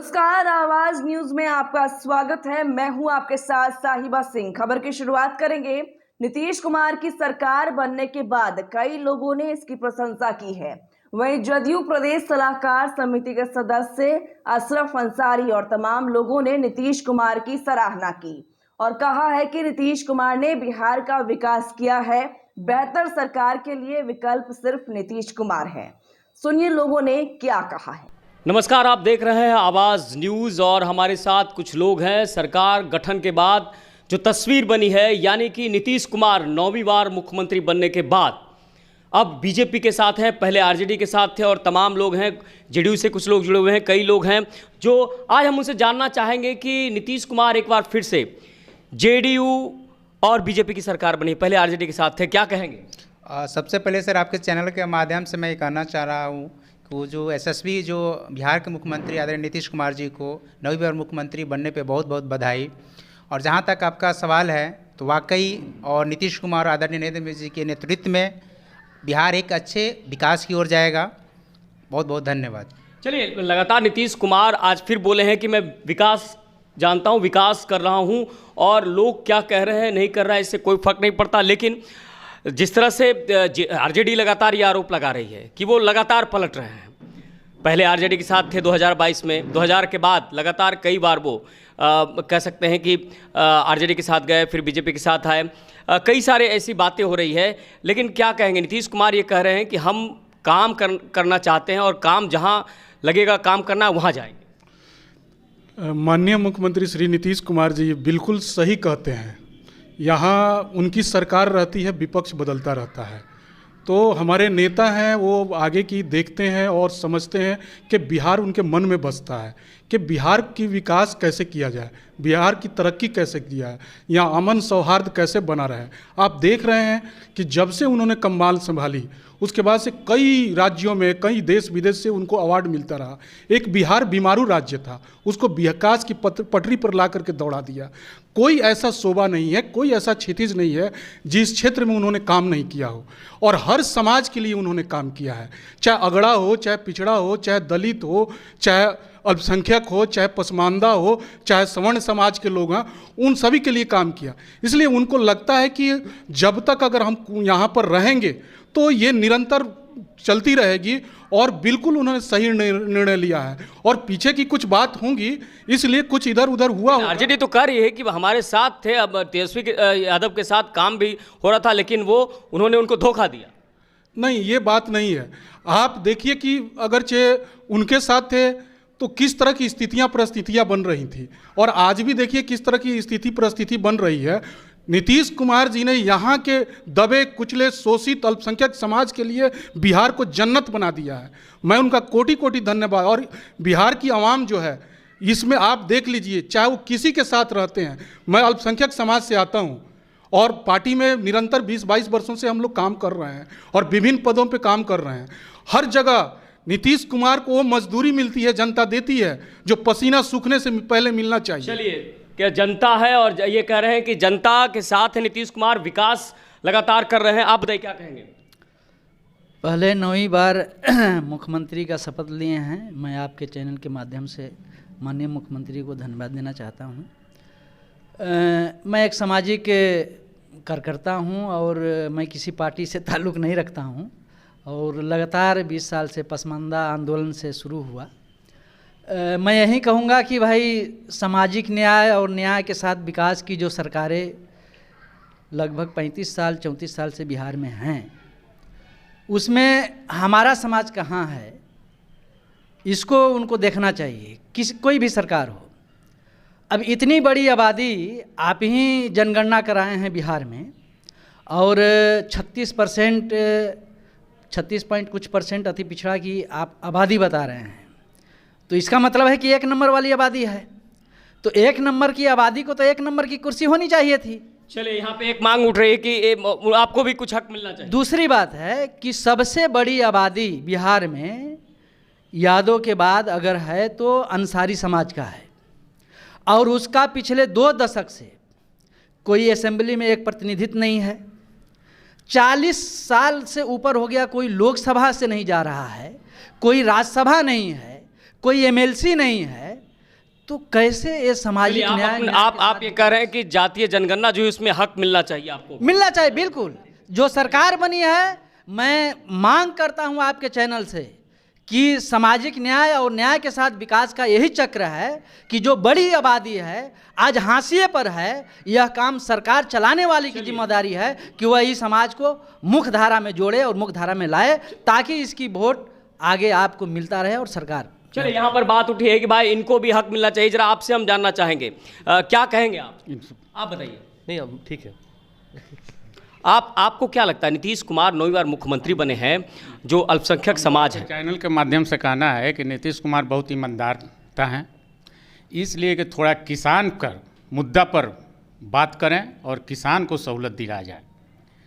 नमस्कार, आवाज न्यूज में आपका स्वागत है। मैं हूं आपके साथ साहिबा सिंह। खबर की शुरुआत करेंगे। नीतीश कुमार की सरकार बनने के बाद कई लोगों ने इसकी प्रशंसा की है। वहीं जदयू प्रदेश सलाहकार समिति के सदस्य अशरफ अंसारी और तमाम लोगों ने नीतीश कुमार की सराहना की और कहा है कि नीतीश कुमार ने बिहार का विकास किया है। बेहतर सरकार के लिए विकल्प सिर्फ नीतीश कुमार है। सुनिए लोगों ने क्या कहा है। नमस्कार, आप देख रहे हैं आवाज़ न्यूज़ और हमारे साथ कुछ लोग हैं। सरकार गठन के बाद जो तस्वीर बनी है, यानी कि नीतीश कुमार 9वीं बार मुख्यमंत्री बनने के बाद अब बीजेपी के साथ हैं। पहले आरजेडी के साथ थे और तमाम लोग हैं, जेडीयू से कुछ लोग जुड़े हुए हैं, कई लोग हैं जो आज हम उनसे जानना चाहेंगे कि नीतीश कुमार एक बार फिर से जेडीयू और बीजेपी की सरकार बनी, पहले आरजेडी के साथ थे, क्या कहेंगे? सबसे पहले सर, आपके चैनल के माध्यम से मैं ये कहना चाह रहा हूँ वो जो यशस्वी जो बिहार के मुख्यमंत्री आदरणीय नीतीश कुमार जी को 9वीं बार मुख्यमंत्री बनने पे बहुत बहुत बधाई। और जहाँ तक आपका सवाल है तो वाकई और नीतीश कुमार आदरणीय नरेंद्र मोदी जी के नेतृत्व में बिहार एक अच्छे विकास की ओर जाएगा। बहुत बहुत धन्यवाद। चलिए, लगातार नीतीश कुमार आज फिर बोले हैं कि मैं विकास जानता हूँ, विकास कर रहा हूँ और लोग क्या कह रहे हैं नहीं कर रहा है इससे कोई फर्क नहीं पड़ता। लेकिन जिस तरह से आरजेडी लगातार ये आरोप लगा रही है कि वो लगातार पलट रहे हैं। पहले आरजेडी के साथ थे 2022 में, 2000 के बाद लगातार कई बार वो कह सकते हैं कि आरजेडी के साथ गए, फिर बीजेपी के साथ आए। कई सारे ऐसी बातें हो रही है, लेकिन क्या कहेंगे? नीतीश कुमार ये कह रहे हैं कि हम काम करना चाहते हैं और काम जहाँ लगेगा काम करना वहाँ जाएंगे। माननीय मुख्यमंत्री श्री नीतीश कुमार जी बिल्कुल सही कहते हैं। यहाँ उनकी सरकार रहती है, विपक्ष बदलता रहता है, तो हमारे नेता हैं वो आगे की देखते हैं और समझते हैं कि बिहार उनके मन में बसता है कि बिहार की विकास कैसे किया जाए, बिहार की तरक्की कैसे किया है, यहाँ अमन सौहार्द कैसे बना रहे। आप देख रहे हैं कि जब से उन्होंने कमान संभाली उसके बाद से कई राज्यों में, कई देश विदेश से उनको अवार्ड मिलता रहा। एक बिहार बीमारू राज्य था, उसको विकास की पटरी पर ला करके दौड़ा दिया। कोई ऐसा शोबा नहीं है, कोई ऐसा क्षितिज नहीं है जिस क्षेत्र में उन्होंने काम नहीं किया हो। और हर समाज के लिए उन्होंने काम किया है, चाहे अगड़ा हो, चाहे पिछड़ा हो, चाहे दलित हो, चाहे अल्पसंख्यक हो, चाहे पसमानदा हो, चाहे सवर्ण समाज के लोग हैं, उन सभी के लिए काम किया। इसलिए उनको लगता है कि जब तक अगर हम यहाँ पर रहेंगे तो ये निरंतर चलती रहेगी। और बिल्कुल उन्होंने सही निर्णय लिया है। और पीछे की कुछ बात होंगी, इसलिए कुछ इधर उधर हुआ। आरजेडी तो कह रही है कि हमारे साथ थे, अब तेजस्वी यादव के साथ काम भी हो रहा था, लेकिन उन्होंने उनको धोखा दिया। नहीं, ये बात नहीं है। आप देखिए कि अगरचे उनके साथ थे तो किस तरह की परिस्थितियां बन रही थी, और आज भी देखिए किस तरह की परिस्थिति बन रही है। नीतीश कुमार जी ने यहाँ के दबे कुचले शोषित अल्पसंख्यक समाज के लिए बिहार को जन्नत बना दिया है। मैं उनका कोटि कोटि धन्यवाद। और बिहार की आवाम जो है, इसमें आप देख लीजिए, चाहे वो किसी के साथ रहते हैं। मैं अल्पसंख्यक समाज से आता हूँ और पार्टी में निरंतर 20-22 वर्षों से हम लोग काम कर रहे हैं और विभिन्न पदों पे काम कर रहे हैं। हर जगह नीतीश कुमार को वो मजदूरी मिलती है, जनता देती है, जो पसीना सूखने से पहले मिलना चाहिए। चलिए, क्या जनता है और ये कह रहे हैं कि जनता के साथ है नीतीश कुमार, विकास लगातार कर रहे हैं। आप बताइए क्या कहेंगे? पहले 9वीं बार मुख्यमंत्री का शपथ लिए हैं। मैं आपके चैनल के माध्यम से माननीय मुख्यमंत्री को धन्यवाद देना चाहता हूं। मैं एक सामाजिक कार्यकर्ता हूं और मैं किसी पार्टी से ताल्लुक़ नहीं रखता हूं और लगातार 20 साल से पसमानदा आंदोलन से शुरू हुआ। मैं यही कहूँगा कि भाई सामाजिक न्याय और न्याय के साथ विकास की जो सरकारें लगभग 35 साल 34 साल से बिहार में हैं, उसमें हमारा समाज कहाँ है, इसको उनको देखना चाहिए। कोई भी सरकार हो। अब इतनी बड़ी आबादी आप ही जनगणना कराए हैं बिहार में और 36 पॉइंट कुछ परसेंट अति पिछड़ा की आप आबादी बता रहे हैं, तो इसका मतलब है कि 1 नंबर वाली आबादी है। तो 1 नंबर की आबादी को तो 1 नंबर की कुर्सी होनी चाहिए थी। चलिए, यहाँ पे एक मांग उठ रही है कि आपको भी कुछ हक मिलना चाहिए। दूसरी बात है कि सबसे बड़ी आबादी बिहार में यादव के बाद अगर है तो अंसारी समाज का है और उसका पिछले 2 दशक से कोई असेंबली में एक प्रतिनिधित्व नहीं है। 40 साल से ऊपर हो गया, कोई लोकसभा से नहीं जा रहा है, कोई राज्यसभा नहीं है, कोई एमएलसी नहीं है। तो कैसे ये सामाजिक चलिए, न्याय आप ये कह रहे हैं कि जातीय जनगणना जो है उसमें हक मिलना चाहिए आपको। मिलना चाहिए। बिल्कुल, जो सरकार बनी है, मैं मांग करता हूं आपके चैनल से कि सामाजिक न्याय और न्याय के साथ विकास का यही चक्र है कि जो बड़ी आबादी है आज हाशिए पर है, यह काम सरकार चलाने वाली की जिम्मेदारी है कि वह इस समाज को मुख्य धारा में जोड़े और मुख्य धारा में लाए, ताकि इसकी वोट आगे आपको मिलता रहे और सरकार। चलिए, यहाँ पर बात उठी है कि भाई इनको भी हक मिलना चाहिए। जरा आपसे हम जानना चाहेंगे, क्या कहेंगे आप बताइए। नहीं, अब ठीक है। आपको क्या लगता है, नीतीश कुमार 9वीं बार मुख्यमंत्री बने हैं, जो अल्पसंख्यक समाज है? चैनल के माध्यम से कहना है कि नीतीश कुमार बहुत ईमानदार हैं, इसलिए कि थोड़ा किसान कर मुद्दा पर बात करें और किसान को सहूलत दिलाया जाए।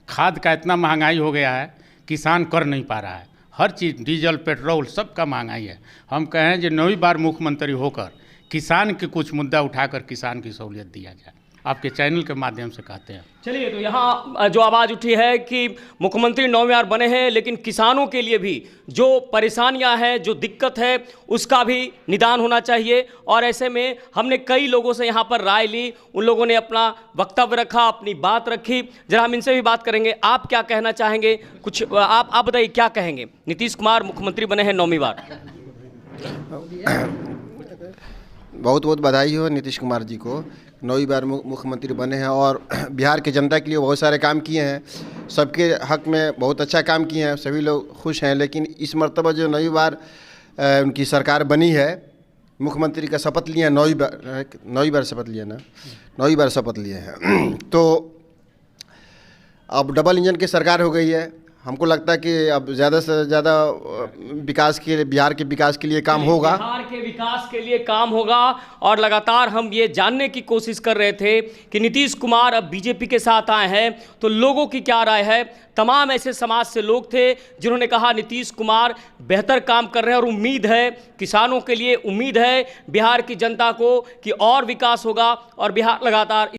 खाद का इतना महंगाई हो गया है, किसान कर नहीं पा रहा है। हर चीज़, डीजल, पेट्रोल, सब का महंगाई है। हम कहें जो 9वीं बार मुख्यमंत्री होकर किसान के कुछ मुद्दा उठाकर किसान की सहूलियत दिया जाए, आपके चैनल के माध्यम से कहते हैं। चलिए, तो यहाँ जो आवाज़ उठी है कि मुख्यमंत्री 9वीं बार बने हैं, लेकिन किसानों के लिए भी जो परेशानियां हैं, जो दिक्कत है, उसका भी निदान होना चाहिए। और ऐसे में हमने कई लोगों से यहाँ पर राय ली, उन लोगों ने अपना वक्तव्य रखा, अपनी बात रखी। जरा हम इनसे भी बात करेंगे। आप क्या कहना चाहेंगे? कुछ आप बताइए, क्या कहेंगे? नीतीश कुमार मुख्यमंत्री बने हैं 9वीं बार। बहुत बहुत बधाई हो नीतीश कुमार जी को, 9वीं बार मुख्यमंत्री बने हैं और बिहार की जनता के लिए बहुत सारे काम किए हैं, सबके हक में बहुत अच्छा काम किए हैं, सभी लोग खुश हैं। लेकिन इस मरतबा जो 9वीं बार उनकी सरकार बनी है, मुख्यमंत्री का शपथ लिए हैं, 9वीं बार शपथ लिए ना, 9वीं बार शपथ लिए हैं तो अब डबल इंजन की सरकार हो गई है। हमको लगता है कि अब ज़्यादा से ज़्यादा विकास के लिए, बिहार के विकास के लिए काम होगा, बिहार के विकास के लिए काम होगा। और लगातार हम ये जानने की कोशिश कर रहे थे कि नीतीश कुमार अब बीजेपी के साथ आए हैं तो लोगों की क्या राय है। तमाम ऐसे समाज से लोग थे जिन्होंने कहा नीतीश कुमार बेहतर काम कर रहे हैं और उम्मीद है, किसानों के लिए उम्मीद है बिहार की जनता को कि और विकास होगा और बिहार लगातार